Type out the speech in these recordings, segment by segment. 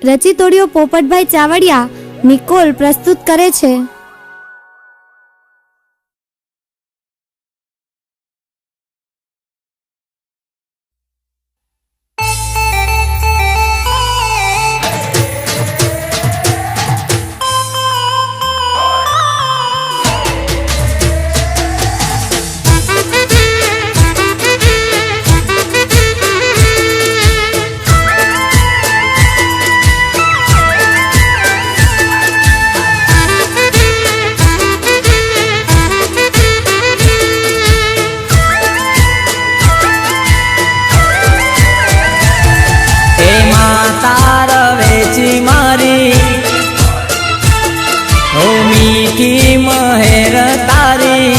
રચિતોડિયો પોપટભાઈ ચાવડિયા નિકોલ પ્રસ્તુત કરે છે. મહેર તારી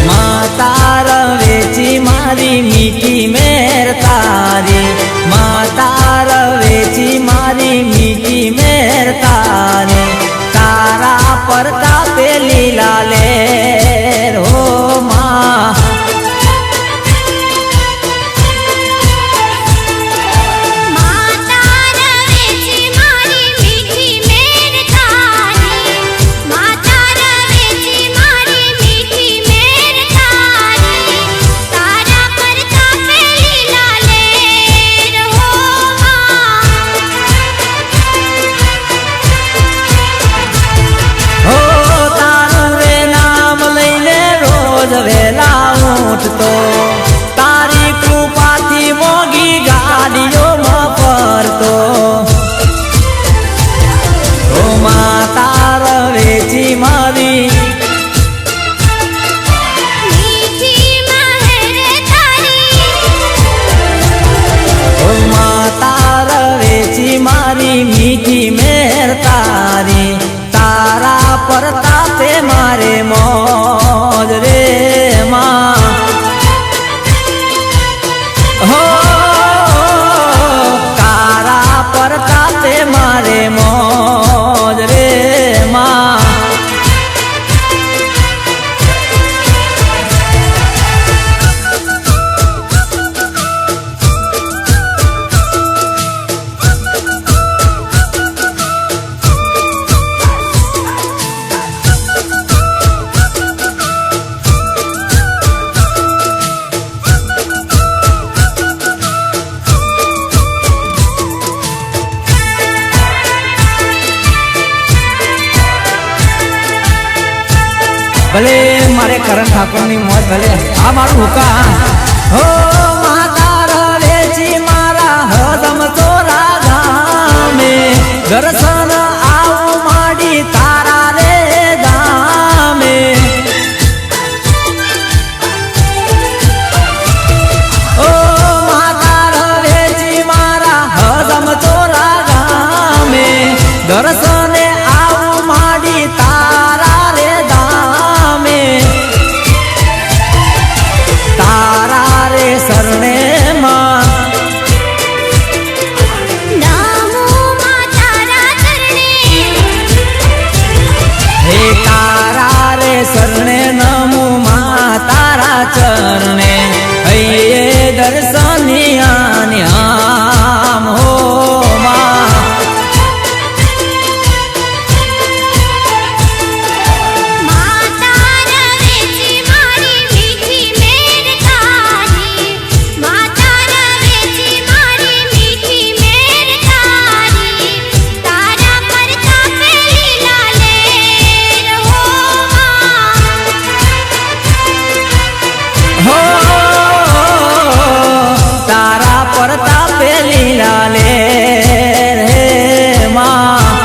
માતા રવેચી મારી મીઠી મહેર તારી માતા રવેચી મારી મીઠી મહેર તારી તારા પરતાપે લીલા લેર હો માં વેલા ઉઠતો તારી કૃપાથી મોંઘી ગાડીઓમાં ફરતો ઓ માતા રવેચી મારી ઓ માતા રવેચી મારી મીઠી મહેર તારી તારા પરતાપે મારે મોજ રે હો તારા પરતાપે મારે મોજ રે માં ભલે મારે કરણ ઠાકોરની મોજ ભલે આ મારું હુકા હો માતા રવેચી મારા હદમ ચોરા ગામે દર્શન આવું માડી તારા રે ગામે ઓ માતા રવેચી મારા હદમ ચોરા ગામે દર્શને આવું માડી તારા રે તારા રે શરણે માં હે તારા રે શરણે નમો માં તારા ચરણે હૈયે દર્શનિયા આમ હો માં તારા પરતાપે લીલા લે રે માં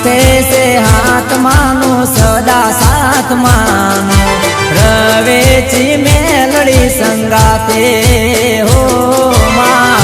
માથે છે હાથ માનો સદા સાથ માનો રવેચી મેલડી સંગાતે હો માં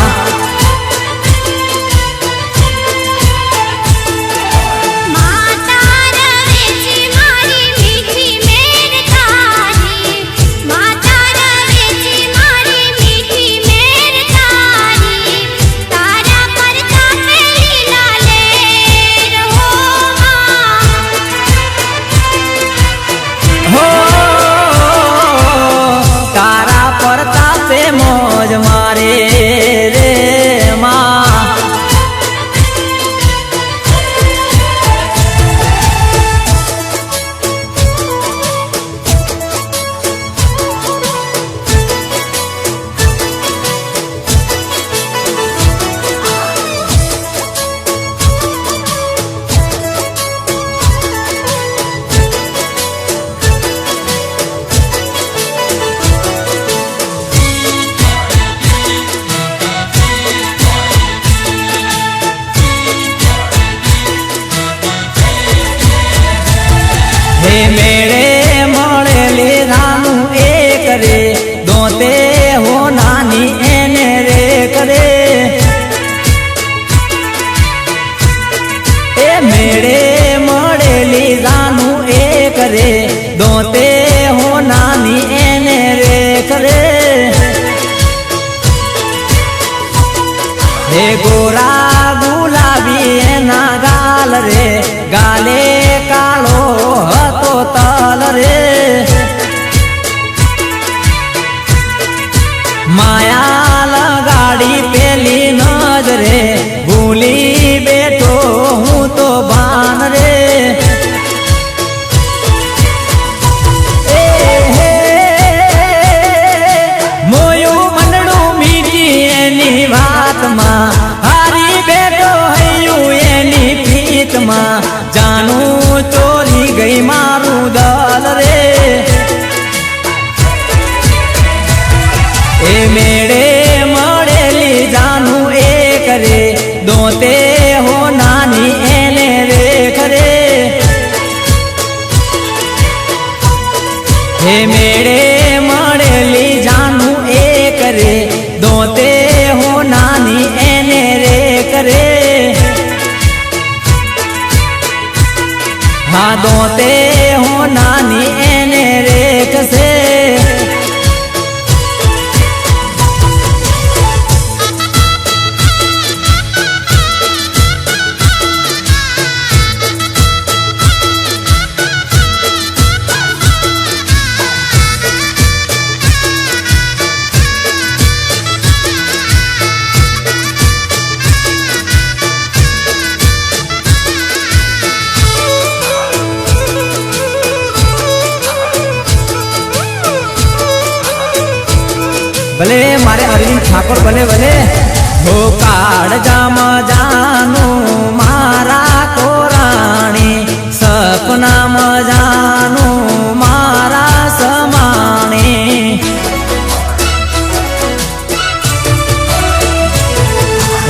મોજ મારે રે માં હે મેળે મળેલી રાનું એક રે દોતે હો નાની એને રે કરે એ મેળે મળેલી રાનું એક રે દોતે હો નાની એને રે કરે હે ગોરા ગુલાબી એના ગાલ રે ગાલે કાળો હતો તલ રે માયા લગાડી પેલી નજરે ભૂલી બેઠો હું તો ભાન રે મોયું મંડળું મીઠી એની વાતમાં હારી બેઠો હૈયું એની પ્રીતમાં જાનું ચોરી ગઈ મારું દલ રે એ મેળે મળેલી જાનું એક રે દોતે હો નાની એને રે ખરે હે મેળે મળેલી જાનું એક રે દોતે હો નાની એને રે કરે હા દોતે હો નાની એને રેખશે ભલે મારે અરવિંદ ઠાકોર ભલે ભલે હો કાળ જામ જાનું મારા કોરાણી સપનામાં જાનું મારા સમાણી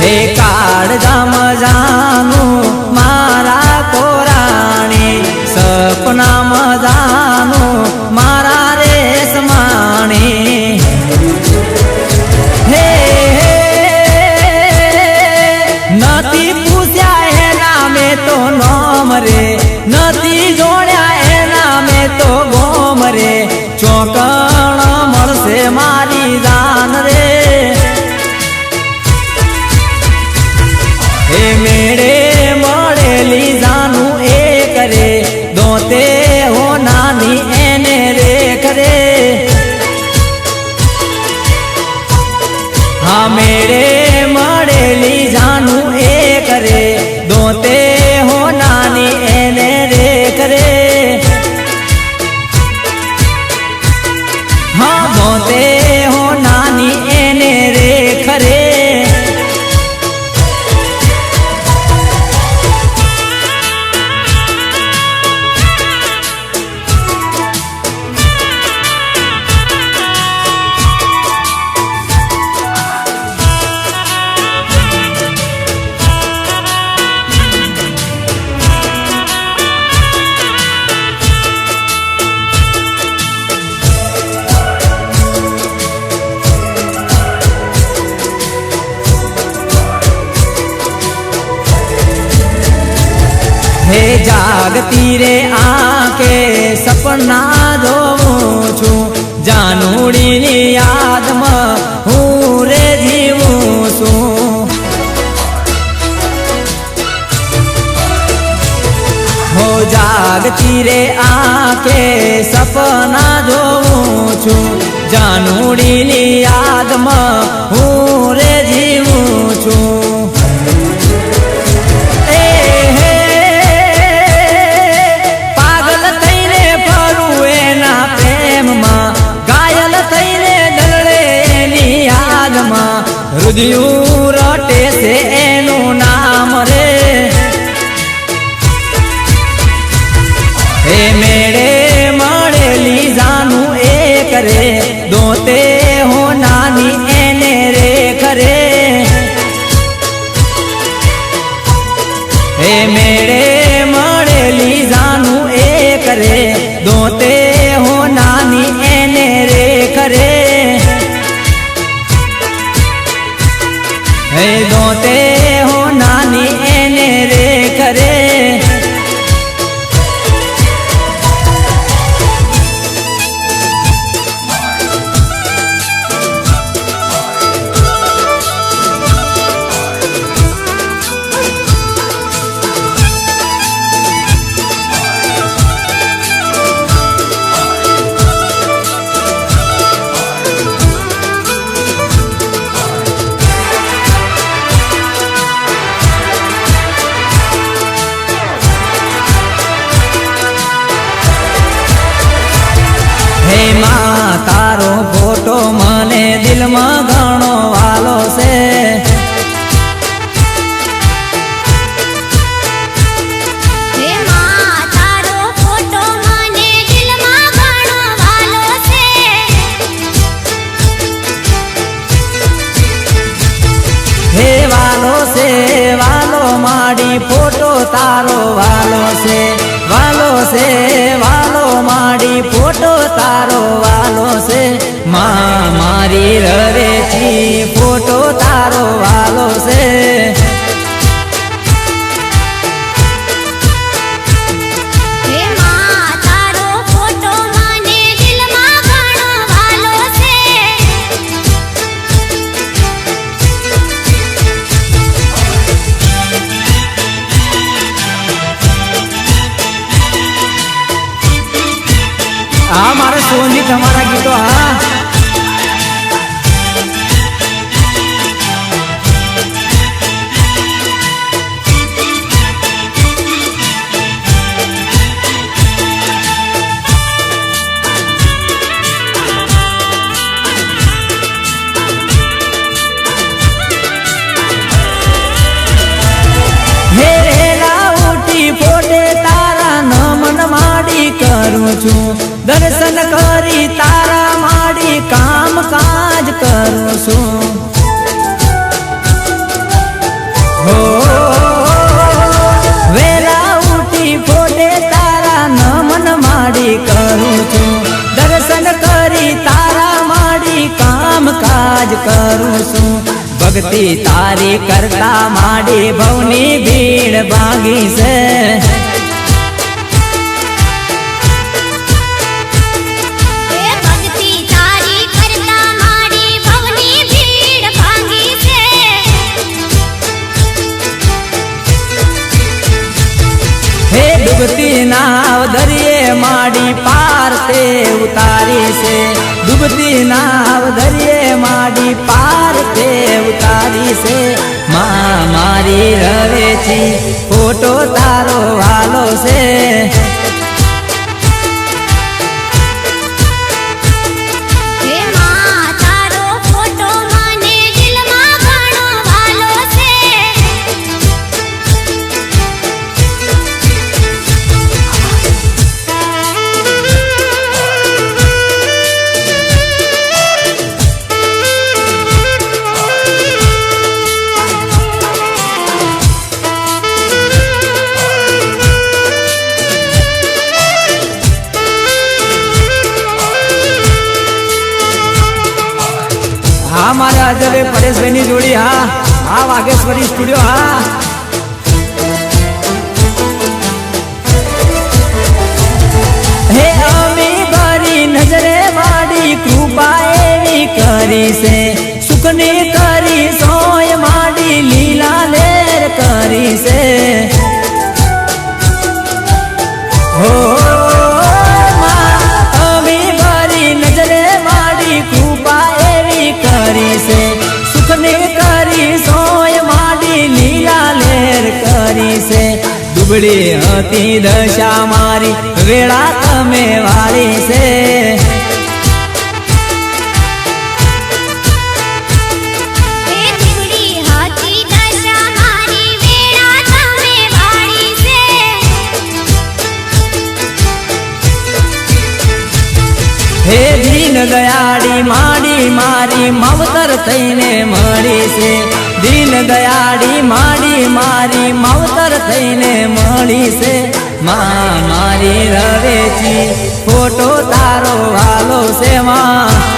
હે કાળ જામ જાનું મારા કોરાણી સપનામાં જાનું મારા રેશમાણી નથી જોડ્યા એના મેં તો ગોમ રે ચોકણ મળશે મારી જાન રે એ મેળે મળેલી જાનું એક રે દોતે હો નાની એને રે કરે હા મેળે મળેલી જાનું એક રે દોતે હો નાની જાગતી રે આંખે સપના જોઉં છું જાનુડીની યાદમાં હું રે જીવું છું હો જાગતી રે આંખે સપના જોઉં છું જાનુડીની યાદમાં હું રે જીવું છું રુદિયું રટે છે એનું નામ રે હે મેળે મળેલી જાનું એક રે દોતે હો નાની એને રે કરે હે મેળે મળેલી જાનું એક રે દોતે હો નાની એને રે કરે હે દોતે હો નાની એને રે કરે તારો ફોટો મને દિલમાં ઘણો વાલો છે હે માં તારો ફોટો મને દિલમાં ઘણો વાલો છે હે વાલો છે વાલો માડી ફોટો તારો વાલો છે વાલો છે વાલો માડી ફોટો તારો વાલો છે માં મારી રવેથી ફોટો તારો વાલો છે હે માં તારો ફોટો મને દિલમાં ઘણો વાલો છે આ મારા સોની તમારા ગીતો હા કરું છું દર્શન કરી તારા માડી કામ કાજ કરું છું હો વેલા ઉઠી ફોટે તારા નમન માડી કરું છું દર્શન કરી તારા માડી કામ કાજ કરું છું ભક્તિ તારી કરતા માડી ભવની ભીડ ભાગી છે ડૂબતી નાવ દરિયે માડી પાર તે ઉતારી છે ડૂબતી નાવ દરિયે માડી પાર તે ઉતારી છે માં મારી રવેથી ફોટો તારો વાલો છે હા મારે અજય પરેશભાઈની જોડી હા વાઘેશ્વરી સ્ટુડિયો હા કરી છે સુખની કરી સોય માંડી લીલા લેર કરી છે હો અમી ભરી નજરે માંડી કૃપા એવી કરી છે સુખની કરી સોય માંડી લીલા લેર કરી છે દુબળી હતી દશા મારી વેળા તમે વાળી છે હે દીન દયાળી માડી મારી માવતર થઈને મળી છે દીન દયાળી માડી મારી માવતર થઈને મળી છે માં મારી રવેચી ફોટો તારો વાલો છે માં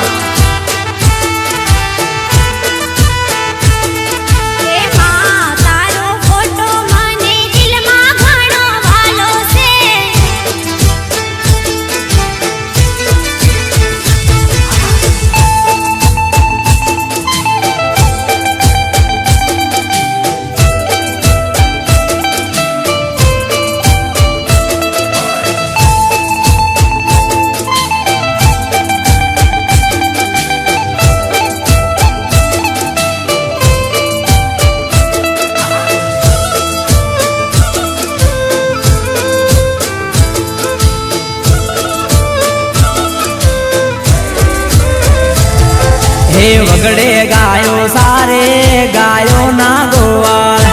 હે વગડે ગાયો સારે ગાયો ના ગોવાળ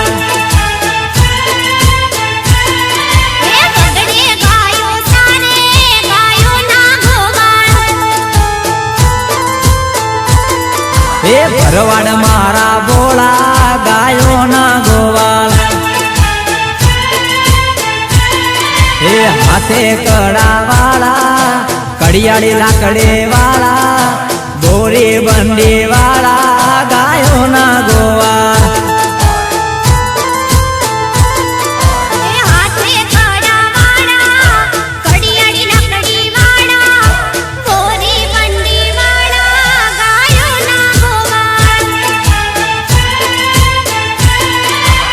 હે ભરવાડ મારા બોળા ગાયો ના ગોવાળ હે હાથે કડા વાળા કડિયાળી લાકડે વાળા ગોરી બંડી વાળા ગાયો ના ગોવાળ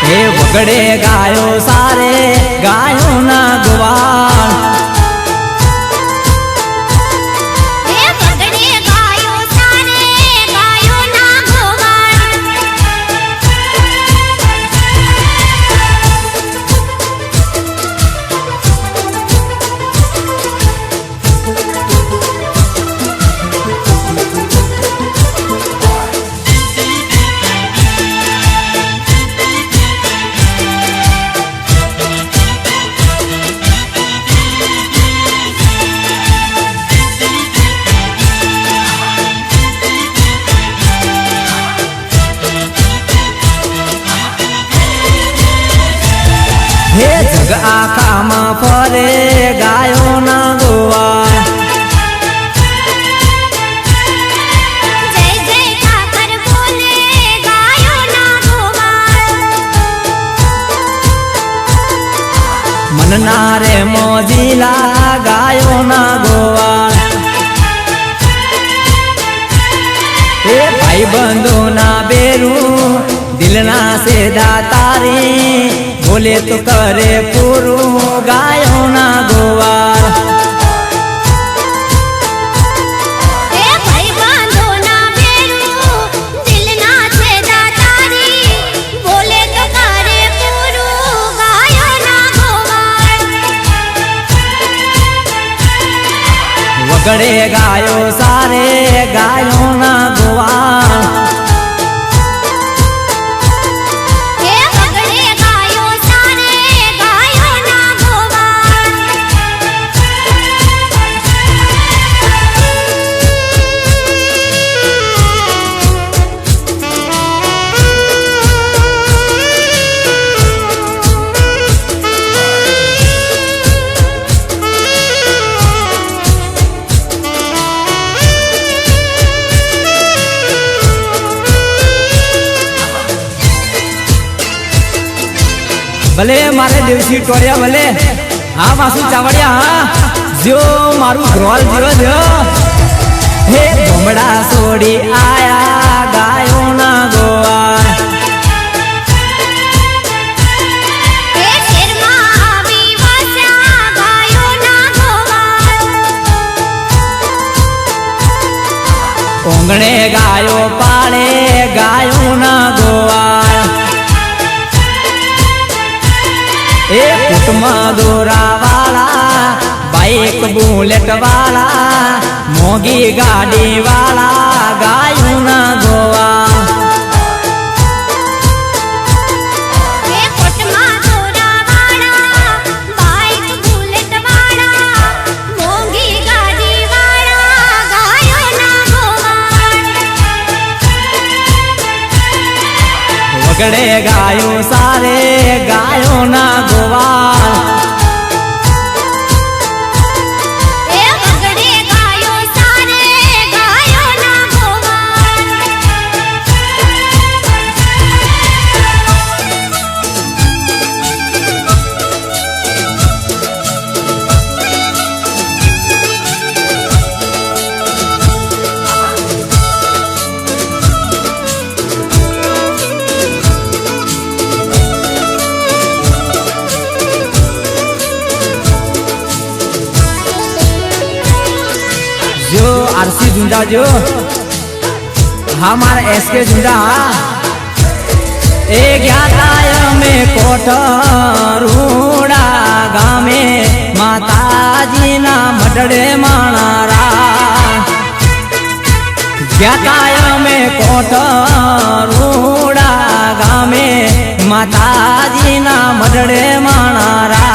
હે વગડે ગાયો સારે ગાયો ના ગોવાળ હે જગ આખામાં ફરે ગાયો ના ગોવાળ જય જય કાકર બોલે ગાયો ના ગોવાળ મનના રે મોજીલા ગાયો ના ગોવાળ હે ભાઈ બંધો ના બેરું દિલના સેદા તારી બોલે તો કરે પૂરું ગાયો ના ગોવાળ એ ભાઈ બાંધો ના બેરું દિલના છેદા તારી બોલે તો કરે પૂરું ગાયો ના ગોવાળ વગડે ગાયો સારે ગાયો ના ગોવાળ ભલે મારે દેવસી ટોળિયા ભલે હા વાસુ ચાવડિયા હા જો મારું ગ્રોલ જીરો જો હે ભમડા છોડી આયા ગાયો ના ગોવાળ એ શેરમાં આવી વસ્યા ગાયોના ગોવાળ કોંગણે ગાયો પાળે ગાયો ના ગોવાળ એ કુટમાં દોરા વાળા બાઈક બુલેટ વાળા મોગી ગાડી વાળા ગાયું ના ગોવા એ કોટમાં દોરાવાળા બાઈક બુલેટ વાળા મોંઘી ગાડી વાળા ગાયોના ગોવાળ વગડે ગાયો સારે ગાયો ના ગોવાળ એ વગડે ગાયો સારે ગાયોના ગોવાળ जो आरसी झुंडा जो हमारा एसके झुंडा ए ज्ञाताय में कोठरूड़ा गामे माताजी ना मडड़े माणारा ज्ञाताय में कोठरूड़ा गामे माताजी ना मडड़े माणारा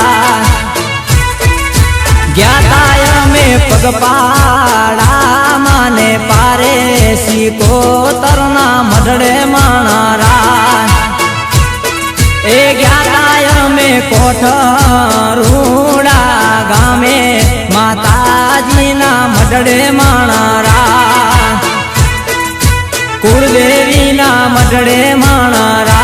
ज्ञाताय में पगपाड़ा माने पारे सीको तरना मडड़े माणारा ए ज्ञाताय में कोठरूड़ा गामे माताजी ना मडड़े माणारा कुलदेवी ना मडड़े माणारा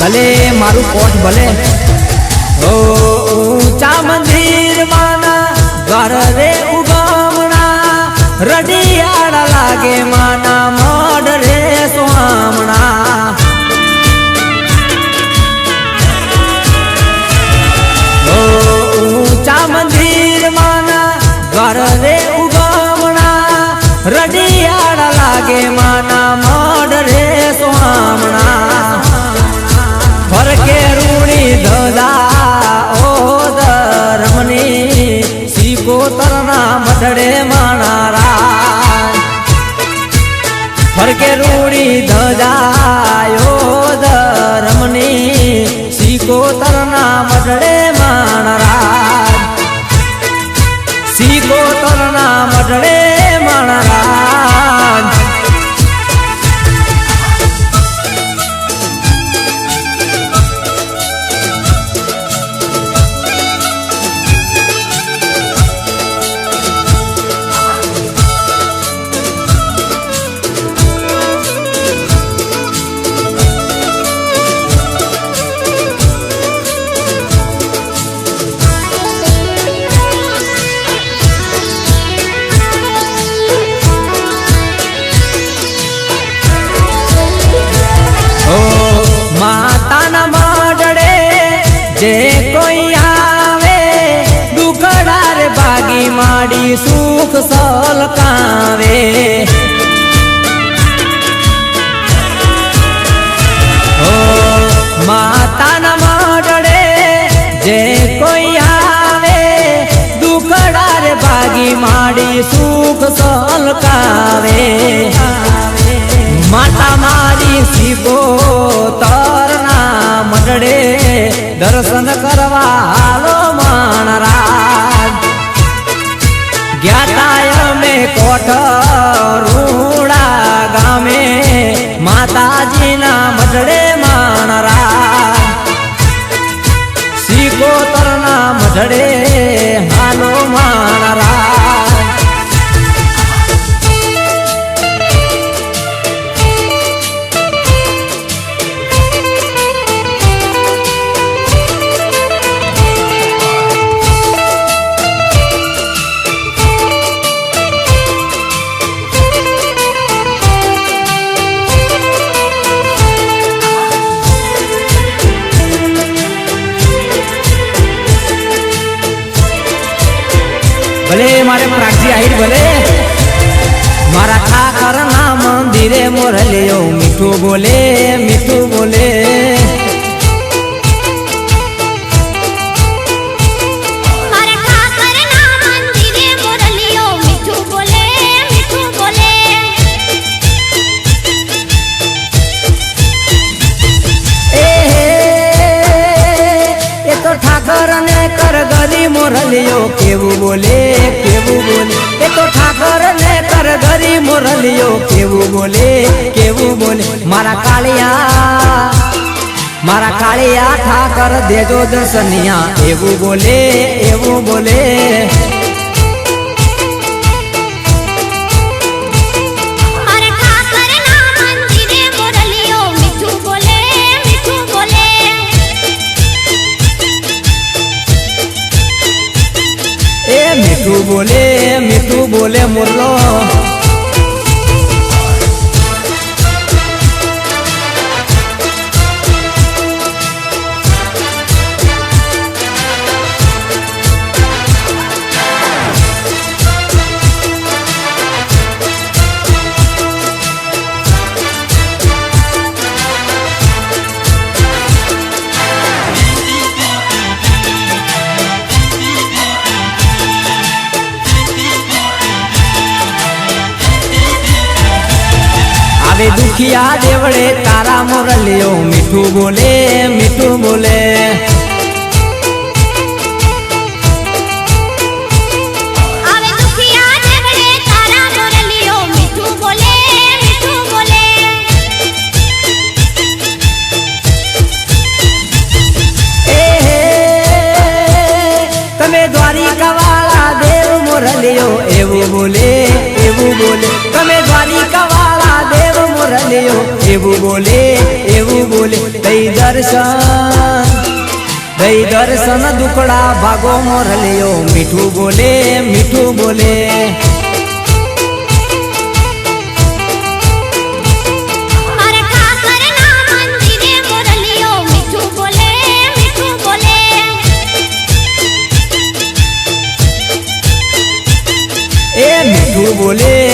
भले मारू कोट भले ओ ऊंचा मंदिर माना द्वार रे उगामना रडियाड़ा लागे माना मोड रे स्वामना ओ ऊंचा मंदिर माना द्वार रे उगामना रडियाड़ा लागे माना मोड रे स्वामना फरके रूणी धजा ओ धर्मनी सीको तरना मडड़े माणारा फरके रूणी धजा ओ धर्मनी सीको तरना मडड़े माणारा सीको तरना मडड़े माणारा माता ना मडड़े जे कोई आवे दुखड़ा रे बागी माड़ी सुख सलकावे ओ माता ना मडड़े जे कोई आवे दुखड़ा रे बागी माड़ी सुख सलकावे माता मारी सीबो तरना मडड़े दर्शन करवा हालो माणराज ज्ञाताय સિકોતરના મઢડે હાલો મારા ભલે મારે પ્રાગજી આહિર ભલે મારા ઠાકર ના મંદિરે મોરલ્યો મીઠું બોલે મીઠું બોલે મારા ઠાકરના મંદિરે મોરલીઓ મીઠું બોલે મીઠું બોલે એ તો ઠાકર ને કરગરી મોરલ્યો કેવું બોલે કેવું બોલે એ તો ઠાકર ને કરગરી મોરલ્યો કેવું બોલે મારા કાળિયા ઠાકર દેજો દર્શનિયા એવું બોલે એવું બોલે મારા ઠાકરના મંદિરે મોરલીઓ મીઠું બોલે મીઠું બોલે એ મીઠું બોલે મોરલો આવે દુખિયા દેવડે તારા મોરલ્યો મીઠું બોલે મીઠું બોલે આવે દુખિયા દેવડે તારા મોરલીઓ મીઠું બોલે મીઠું બોલે તમે દ્વારિકા વાળા દેવ મોરલ્યો એવું બોલે તમે દ્વારિકા વાળા દેવ મોરલ્યો એવું બોલે દઈ દર્શન દુકડા ભાગો મોરલ્યો મીઠું બોલે મારા ઠાકરના મંદિરે મોરલીઓ મીઠું બોલે મીઠું બોલે એ મીઠું બોલે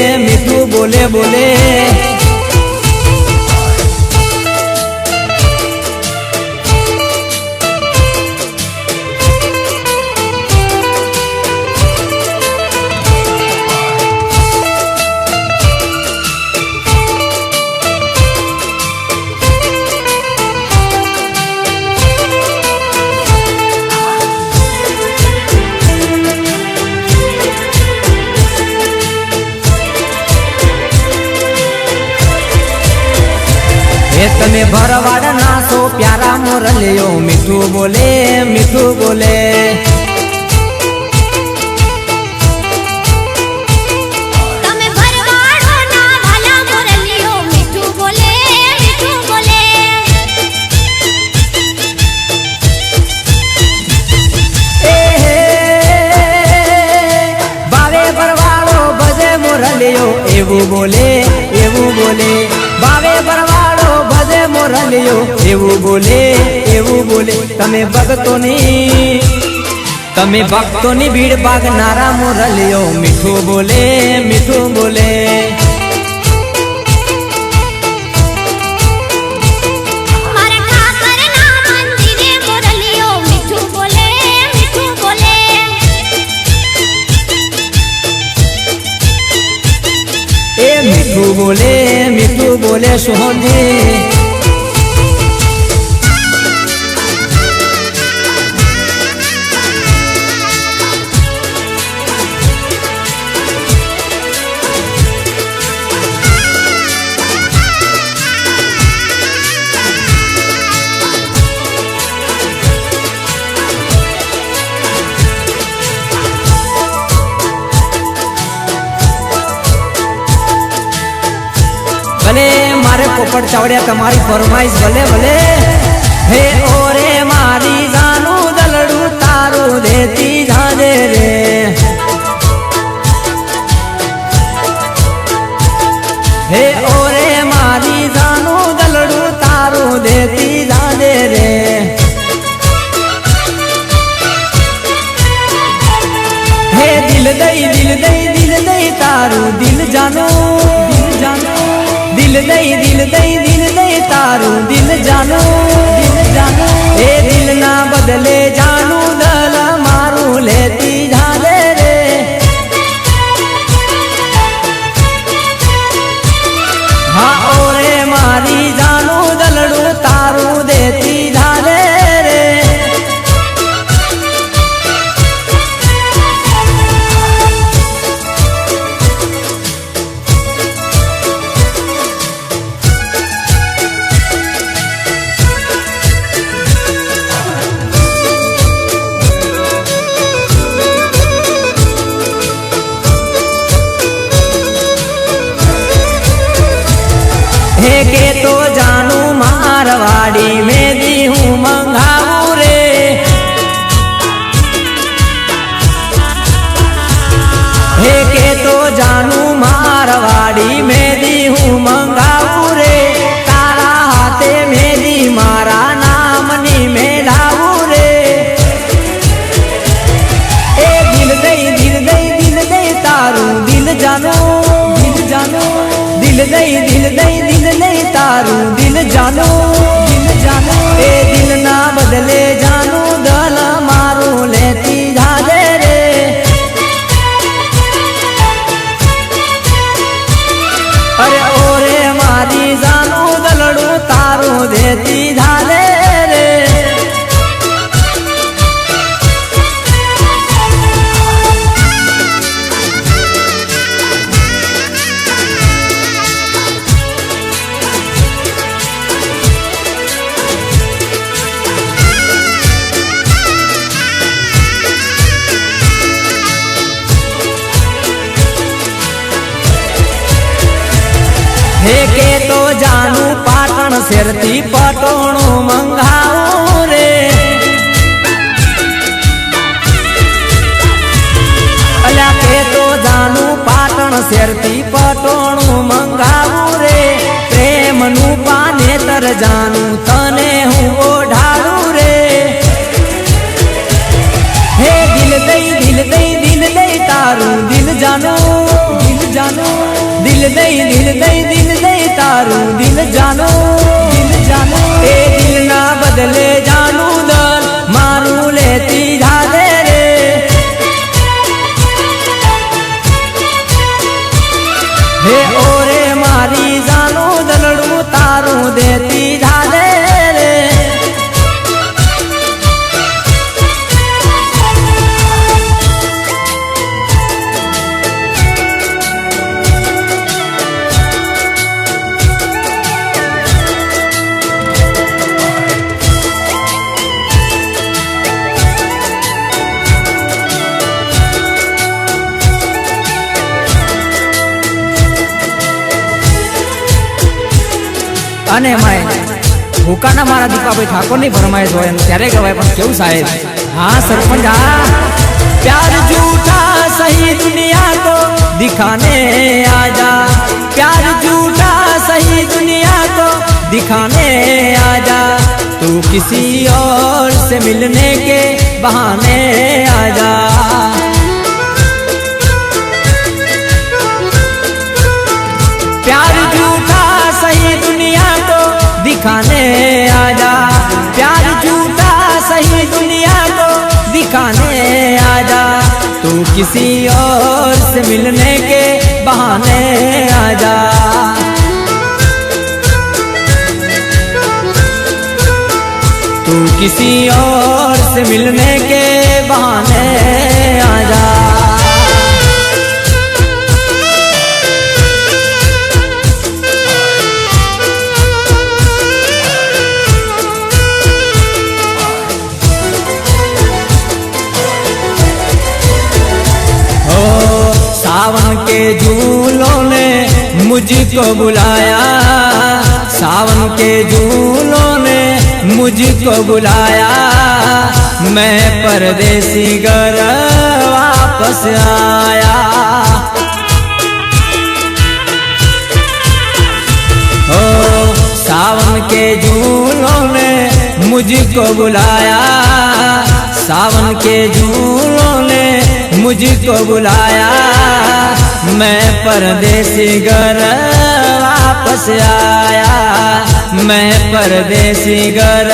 એ તમે ભરવાડ નાસો પ્યારા મોરલ્યો મીઠું બોલે તમે ભરવાડોના વાલા મોરલીઓ મીઠું બોલે મીઠું બોલે બાવે ભરવાડો ભજે મોરલ્યો એવું બોલે બાવે ભરવાડો ભજે મોરલ્યો એવું બોલે તમે ભક્તોની ભીડ ભાગનારા મોરલ્યો મીઠું બોલે મારા ઠાકરના મંદિરે મોરલીઓ મીઠું બોલે મીઠું બોલે એ મીઠું બોલે સોહજી पोपट चावड़िया तुम्हारी फरमाइश भले भले। हे ओरे मारी जानू दलड़ू तारू देती जाने रे। हे ओरे मारी जानू दलड़ू तारू देती जाने रे। हे दिल दई तारू दिल जानो दिल दई तारू दिल जानो हे दिल ना बदले जानू दल मारू लेती जाने रे। हाँ ओरे मारी जानू दलड़ू तारू देती जाने रे। हे के तो जानू मारवाड़ी में दी हूँ मंगाऊ रे। हे के तो जानू मारवाड़ी में दी हूँ मंगाऊ रे। तारा हाथे में दी मारा नामनी में लाऊ रे। ए दिल दई तारू दिल जानो दिल दई तारू दिल जानो ए दिल ना बदले जानू दल मारू लेती जाने रे। अरे ओरे मारी जानू दलड़ू तारू देती जाने रे। हे के तो जानू पाटण सिरती पटोणू मंगाऊ रे। अल्या के तो जानू पाटण सिरती पटोणू मंगाऊ रे। प्रेम नू पाने तर जानू तने हूँ ओढ़ाड़ू रे। हे दिल दई तारू दिल जानो दिल दई तारू दिल जानो ए दिल ना बदले जानू दल मारू लेती जाने रे। हे ओरे मारी जानू दलड़ू तारू देती जाने रे। અને માય ભૂકાના મારા દીપાભાઈ ઠાકોરની ફરમાઈશ હોય ત્યારે ગવાય પણ કેવું સાહેબ। हाँ सरपंच प्यार झूठा सही दुनिया को दिखाने आजा। प्यार झूठा सही दुनिया को दिखाने आजा। तू किसी और से मिलने के बहाने आजा। प्यार झूठा सही दुनिया को दिखाने आजा। प्यार झूठा सही दुनिया को दिखाने आजा। तू किसी और से मिलने के बहाने आजा। तू किसी और से मिलने के बहाने आजा। सावन के झूलों ने मुझको बुलाया। के झूलों ने मुझको बुलाया, मैं परदेसी घर वापस आया। ओ सावन के झूलों ने मुझको बुलाया, सावन के झूलों ने मुझको बुलाया, मैं परदेसी घर वापस आया, मैं परदेसी घर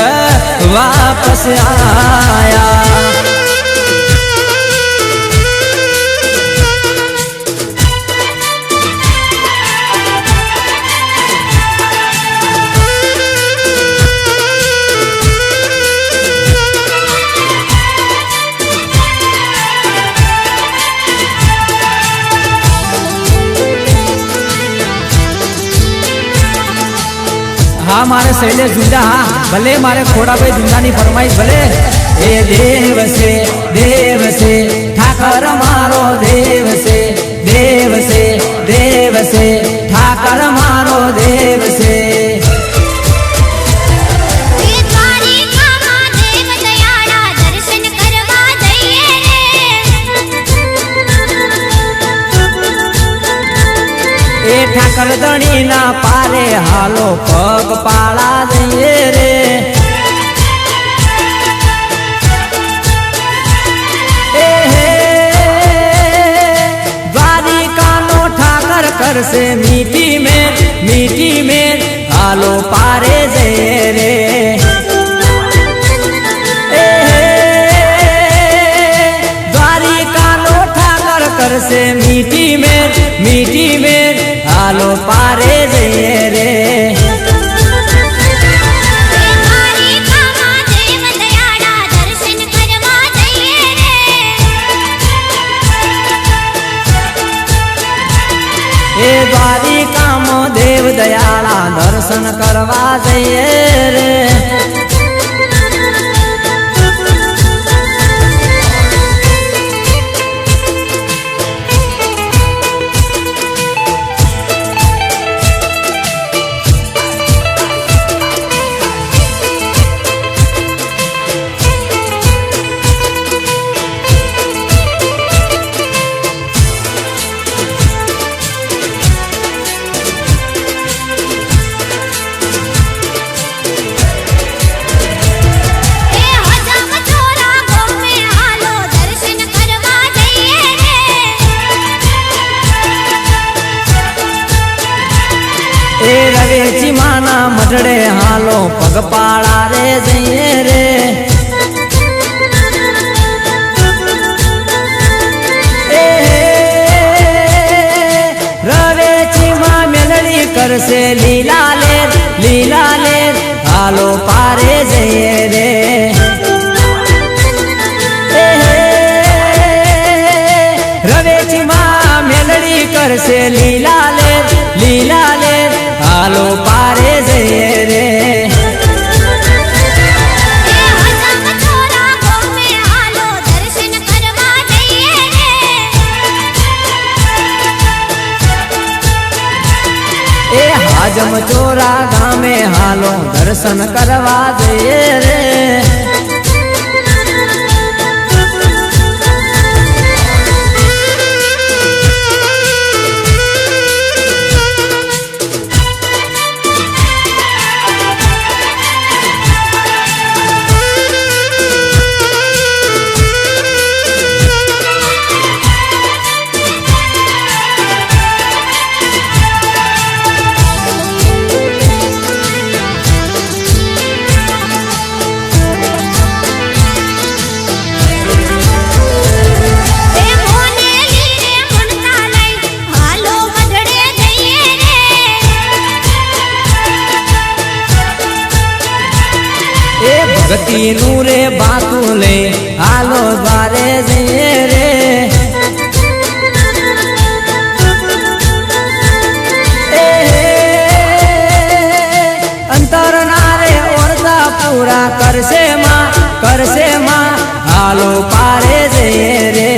वापस आया। हाँ मारे शैलेश झुंझा, हाँ भले मारे खोड़ा भाई झुंझानी फरमाइश भले। ए देव से ठाकर मारो, देव से ठाकर मारो, देव से। ठाकर धणी ना पारे हालो पग पाड़ा दे रे। द्वारिका नो ठाकर कर से मीठी में हालो पारे दे रे। द्वारिका नो ठाकर कर से मीठी में हालो पारे दे रे। द्वारिका में देव दयाला दर्शन करवा जइए रे। रवेची माना मटड़े हालो पग पाड़ा रे जइए रे। रवेची माँ मेलड़ी कर से लीला ले हालो पारे जइए रे। रवेची माँ मेलड़ी कर से लीला ले हालो पारे जइए रे। हाजम चोरा गामे हालो दर्शन करवा जइए रे। गति नूरे बातू ले हालो द्वारे जइए रे। अंतर नारे औरता पूरा कर से माँ हालो पारे जइए रे।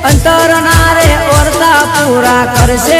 अंतर नारे औरता पूरा कर से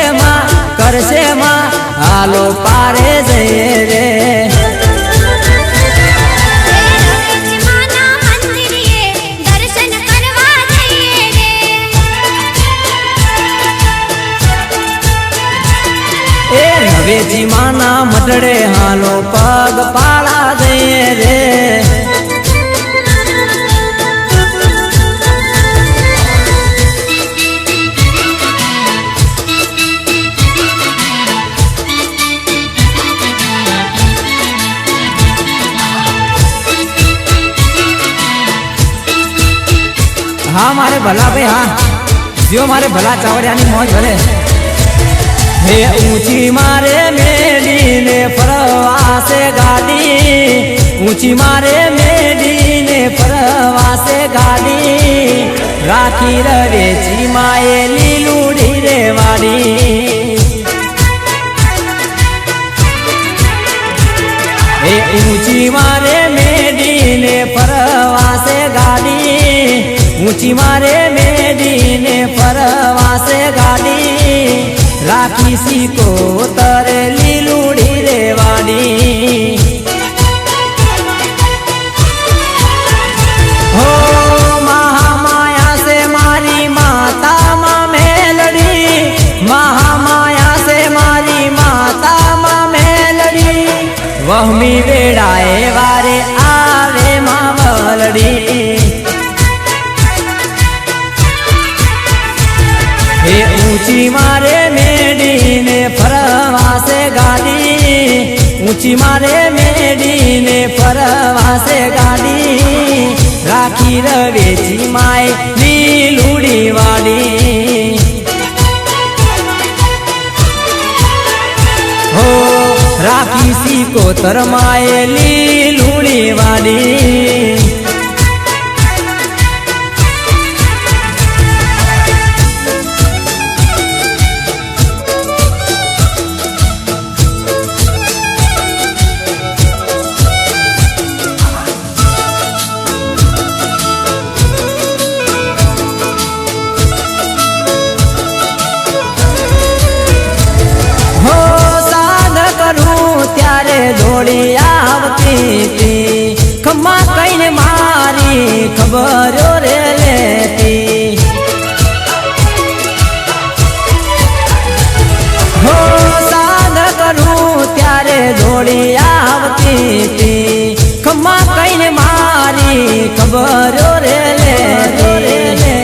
હા મારે ભલા ભાઈ હા જો મારે ભલા ચાવડિયાની મોજ ભલે હે ઊંચી મારે મેડીને ફરવાસે ગાડી ઊંચી મારે મેડીને ફરવાસે ગાડી રાખી રવેચી માએ લીલુડી રે વાડી હે ઊંચી મારે મેડીને ફરવાસે ગાડી ઊંચી મારે મેડીને ફરવાસે ગાડી રાખી સીકો તરે લીલુડી રે વાડી હો મહામાયા સે મારી માતામાં મેલડી મહામાયા સે મારી માતામાં મેલડી વહમી વેળાએ વારે આવે માવલડી હે ઊંચી મારે મેડીને ફરવાસે ગાડી ઊંચી મારે મેડીને ફરવાસે ગાડી રાખી રવેચી માય લીલુડી વાડી હો રાખી સિકોતર માએ લીલુડી વાડી દોડી આવતી હતી ખમ્મા કઈને મારી ખબરો રે લેતી હો સાદ કરું ત્યારે દોડી આવતી હતી ખમ્મા કઈને મારી ખબરો રે લેતી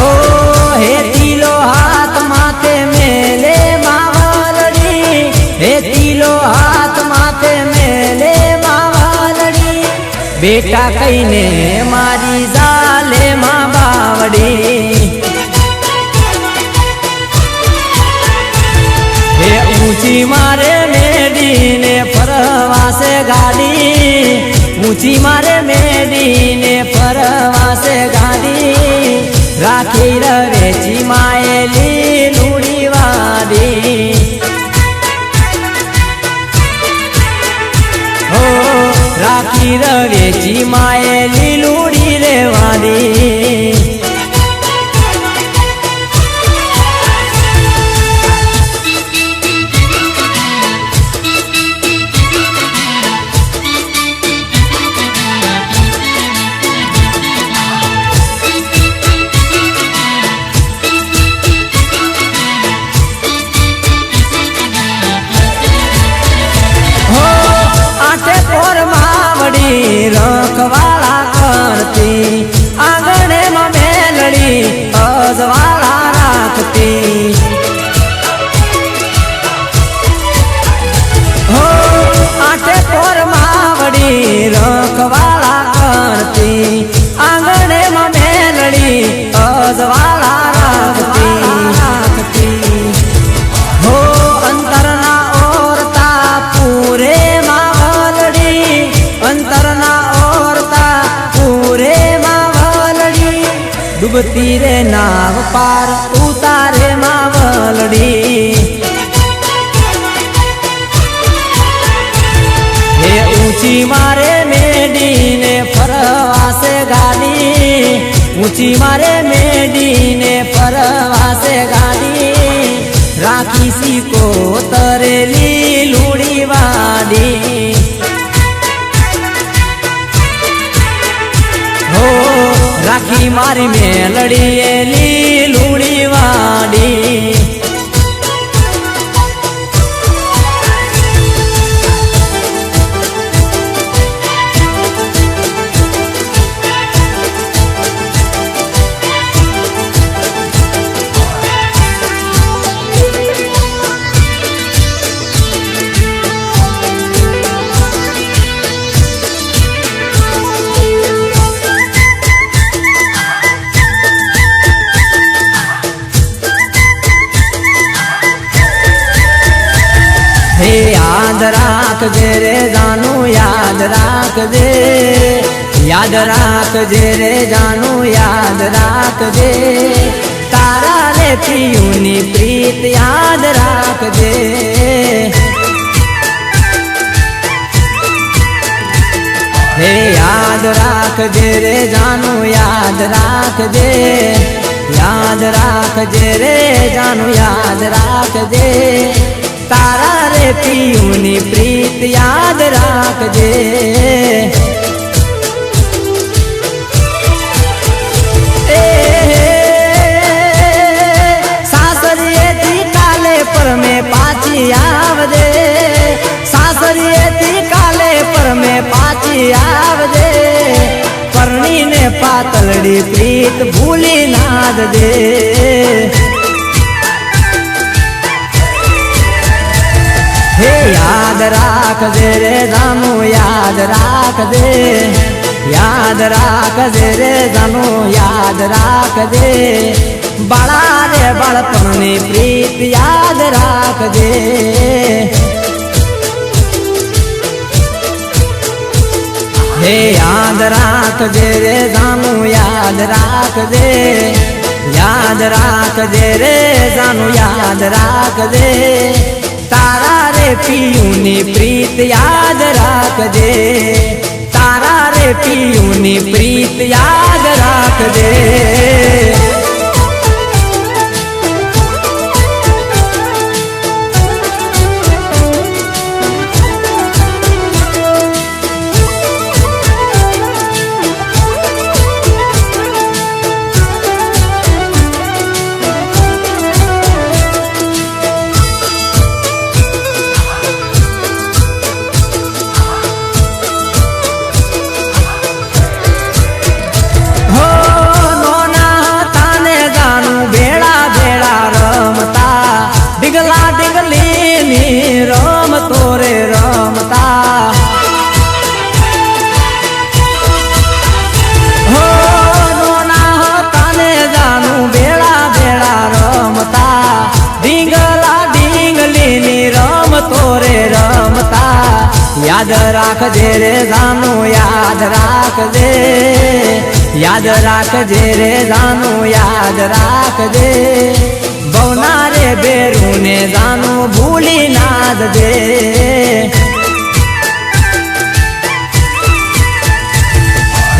ઓ હે તીલો હાથ માથે મેલે માવલડી હે તીલો હાથ માથે મેલે માવલડી બેટા કઈને મારી જાલે માં બાવડી હે ઊંચી મારે મેડીને ફરવાસે ગાડી ઊંચી મારે મેડીને ફરવાસે ગાડી રાખી રવેચી માએ લીલુડી વાડી રાખી રવેચી માએ લીલુડી રે વાડી રખવાળા કરતી આંગણે માં મેલડી અજવાળા રાખતી હો આઠે પોર માવડી રખવાળા કરતી આંગણે માં મેલડી અજવાળા રાખતી હો અંતરના ઓરતા પૂરે માવલડી અંતરના ઓરતા પૂરે માવલડી ડૂબતી રે નાવ પાર ઉતારે માવલડી હે ઊંચી મારે મેડીને ફરવાસે ગાડી ઊંચી મારે મેડીને ફરવાસે ગાડી રાખી સિકોતરે લીલુડી વાડી રાખી મારી મેલડી લીલુડી વાડી રાખજે રે જાનું યાદ રાખજે, યાદ રાખજે રે જાનું યાદ રાખજે, તારા રે પિયુની પ્રીત યાદ રાખજે. હે યાદ રાખજે રે જાનું યાદ રાખજે, યાદ રાખજે રે જાનું યાદ રાખજે, તારા રે પિયુની પ્રીત યાદ રાખજે. સાસરીએથી કાલે પર મેં પાછી આવજે, સાસરીએથી કાલે પર મેં પાછી આવજે, પરણીને પાતળડી પ્રીત ભૂલી ના જજે. હે યાદ રાખજે રે જાનું યાદ રાખજે, યાદ રાખજે રે જાનું યાદ રાખજે, બાળા રે બાળપણની પ્રીત યાદ રાખજે. હે યાદ રાખજે રે જાનું યાદ રાખજે, યાદ રાખજે રે જાનું યાદ રાખજે, તારા રે પિયુની પ્રીત યાદ રાખજે, તારા રે પિયુની પ્રીત યાદ રાખજે. યાદ રાખજે રે જાનું યાદ રાખજે, યાદ રાખજે રે જાનું યાદ રાખજે, બવના રે બેરુને જાનું ભૂલી ના જજે.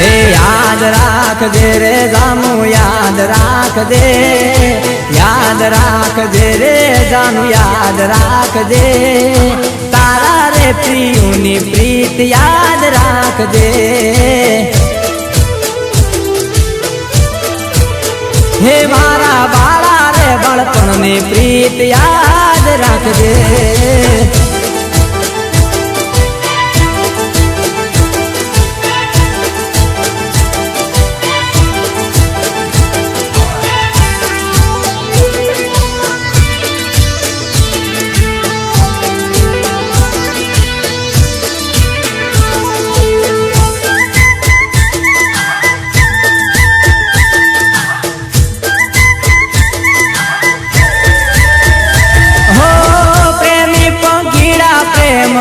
હે યાદ રાખજે રે જાનું યાદ રાખજે, યાદ રાખજે રે જાનું યાદ રાખજે, તારા રે પિયુની પ્રીત યાદ રાખજે. હે મારા બાળા રે બાળપણની પ્રીત યાદ રાખજે.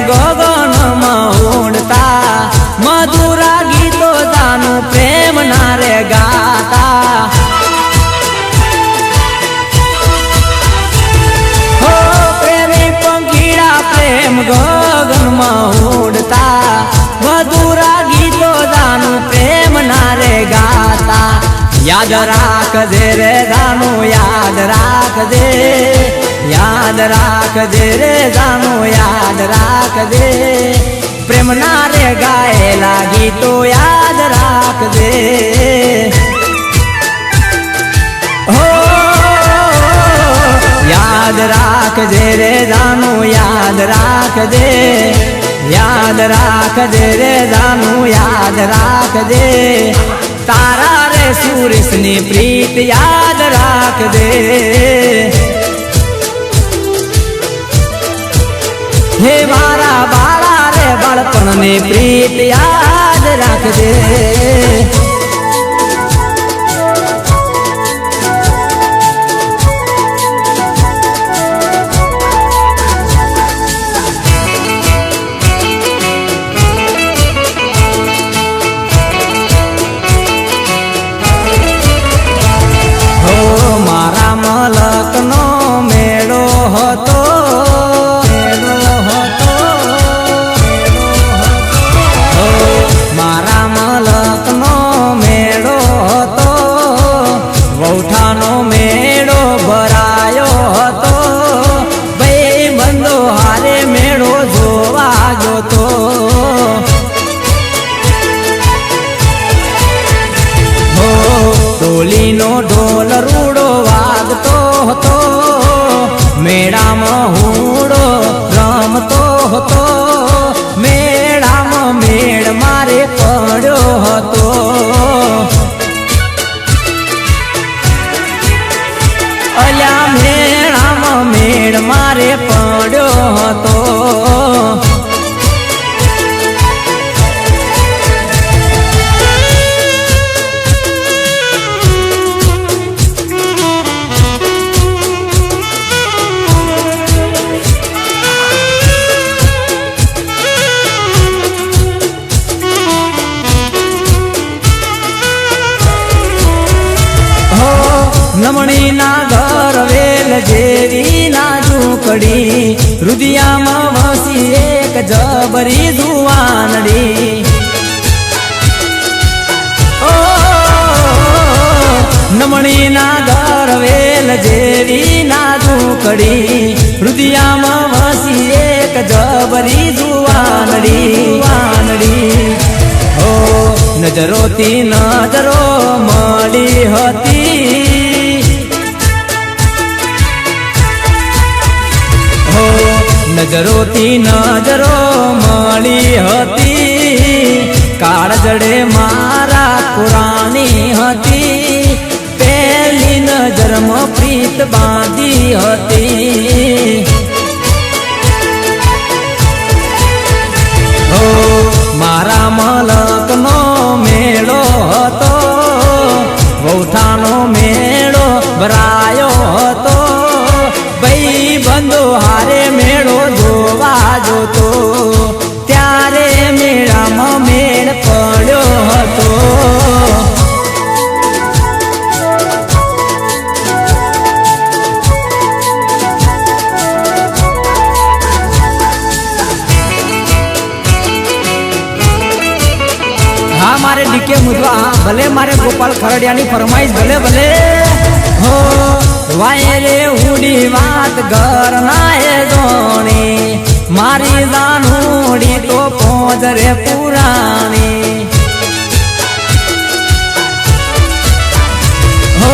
ગગનમાં ઉડતા મધુરા ગીતો જાનું પ્રેમ ના રે ગાતા, હો પ્રેમી પંખીડા પ્રેમ ગગનમાં ઉડતા, મધુરા ગીતો જાનું પ્રેમ ના રે ગાતા. યાદ રાખજે રે જાનું યાદ રાખજે, યાદ રાખજે રે જાનું યાદ રાખજે, પ્રેમના રે ગાયેલા ગીતો યાદ રાખજે. હો યાદ રાખજે રે જાનું યાદ રાખજે, યાદ રાખજે રે જાનું યાદ રાખજે, તારા રે સુરેશની પ્રીત યાદ રાખજે. હે મારા બાળા રે બાળપણની પ્રીત યાદ રાખજે. હોળીનો ઢોલ રૂડો વાગતો હતો, મેળામાં હુડો રમતો હતો, મેળામાં મેળ મારે પડ્યો હતો. અલ્યા મેળામાં મેળ મારે પડ્યો હતો. નમણી ના ઘર વેલ જેવી ના ઝૂંકડી, રુદિયામાં વસી એક જબરી જુવાનડી. ઓ નમણી ના ઘર વેલ જેવી ના ઝૂંકડી, રુદિયામાં વસી એક જબરી જુવાનડી. ઓ નજરોથી નજરો મળી હતી, નજરોથી નજરો મળી હતી, કાળજડે મારા પુરાણી હતી, પહેલી નજરમાં પ્રીત બાંધી હતી. હો મારા મલકનો મેળો હતો, વૌઠાનો મેળો ભરાયો હતો, ભાઈ બંધો હારે મેળો જોવા જોતો, ત્યારે મેળામાં મેળ પડ્યો હતો. હા મારે ડીકે મુદવા ભલે, મારે ગોપાલ ખરડિયાની ફરમાઈશ ભલે ભલે. હો વાયરે ઉડી વાત ઘર નાએ જોણી, મારી જાનુડી તો પોજરે પુરાણી. હો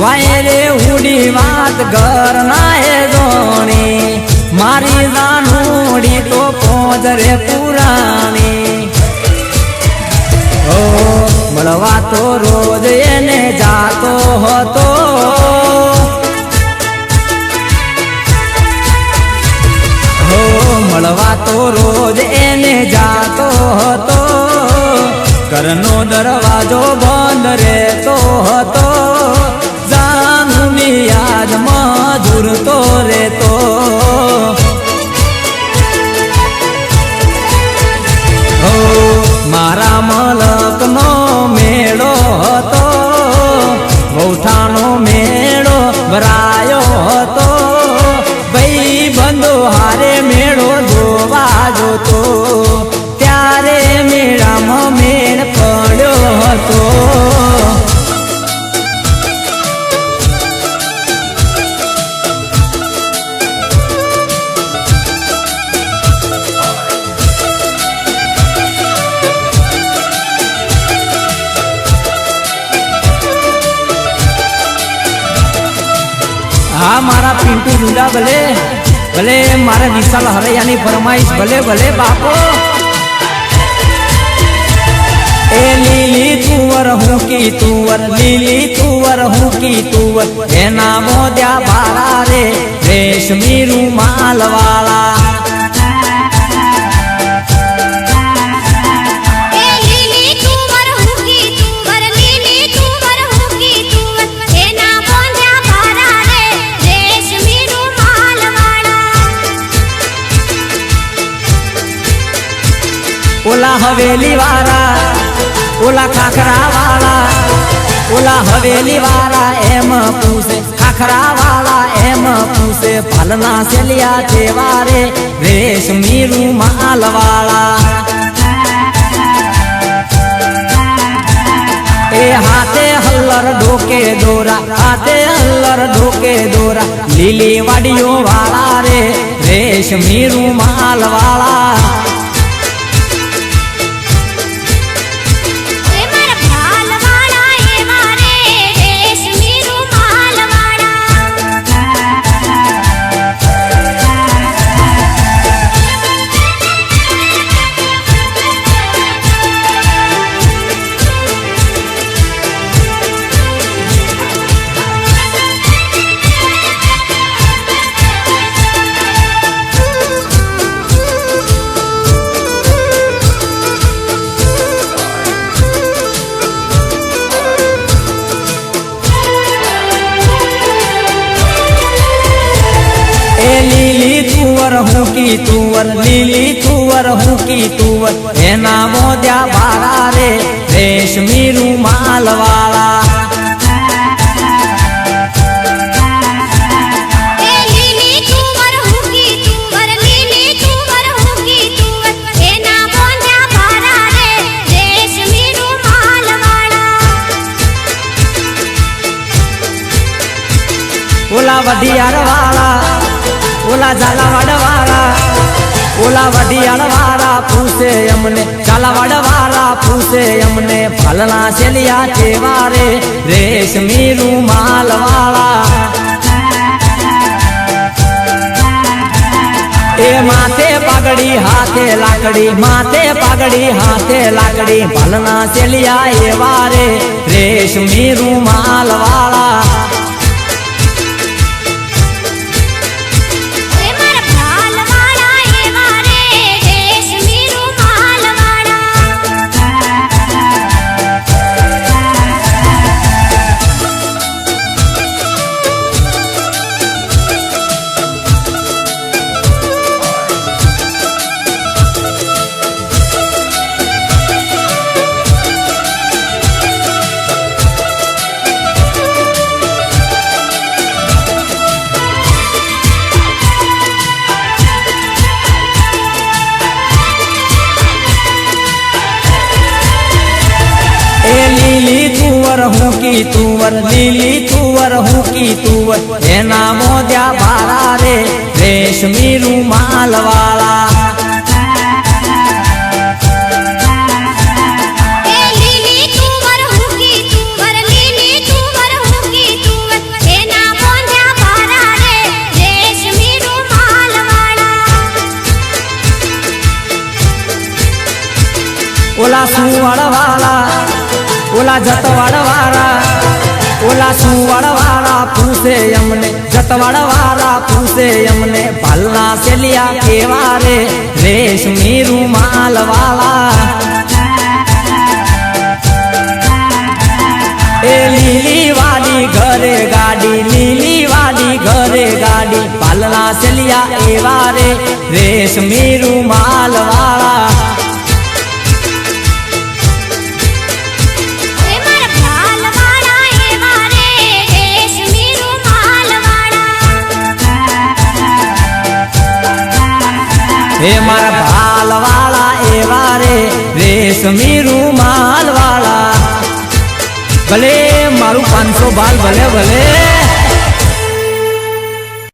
વાયરે ઉડી વાત ઘર નાએ જોણી, મારી જાનુડી તો પોજરે પુરાણી. હો મળવા તો રોજ એને જાતો હતો, મળવા તો રોજ એને જાતો હતો, ઘરનો દરવાજો બંધ રહેતો હતો, જાનુની યાદમાં ઝૂરતો રહેતો. હો મારા મલકનો મેળો હતો, વૌઠાનો મેળો ભરાયો હતો, ભાઈ બંધો હારે મેળો જોવા જોતો, ત્યારે મેળામાં મેળ પડ્યો હતો. હા મારા પિન્ટુ જુદા ભલે ભલે, મારે વિશાલ હરૈયાની ફરમાઈશ ભલે ભલે બાપો. એ લીલી તુવર હુંકી તુવર, લીલી તુવર હુંકી તુવર, એના મોદ્યા બાળા રે રેશમી રૂમાલ વાળા. ઓલા હવેલી વાળા, ઓલા ખાખરા વાળા, ઓલા હવેલી વાળા એમ પૂછે, ખાખરા વાળા એમ પૂછે, પાલના સેલિયા જેવા રે રેશમી રૂમાલ વાળા. એ હાથે હલ્લર ઢોકે દોરા, હાથે હલ્લર ઢોકે દોરા, લીલી વાડીઓ વાળા રે રેશમી રૂમાલ વાળા. तुवर लीली तुवर हुकी तुवर एना मोद्या बारा रे रेशमी रूमाल वाला ओला वडियार वाला ओला झालावाड़ वाला ओला वडियार वाला पूछे हमने झालावाड़ वाला पूछे हमने फलना से लिया चेवारे रेशमी रूमाल वाला ए माथे पगड़ी हाथे लाकड़ी माथे पगड़ी हाथे लाकड़ी फलना से लिया ए वारे रेशमी रूमाल वाला लीली तुवर हुकी तुवर लीली तुवर हुकी तुवर एना मोद्या बारा रे रेशमी रूमाल वाला ओला सुवाड़ वाला ओला जतवाड़ वाला ओला सुवाड़ वाला पूछे हमने जतवाड़ वाला पूछे हमने भलना से लिया केवारे रेशमी रूमाल वाला ए लीली वाली घरे गाड़ी लीली वाली घरे गाड़ी भलना से लिया एवारे रेशमी रूमाल वाला हे मारा भाल वाला एवा रे रेशमी रूमाल वाला भले मारू 500 बाल भले भले।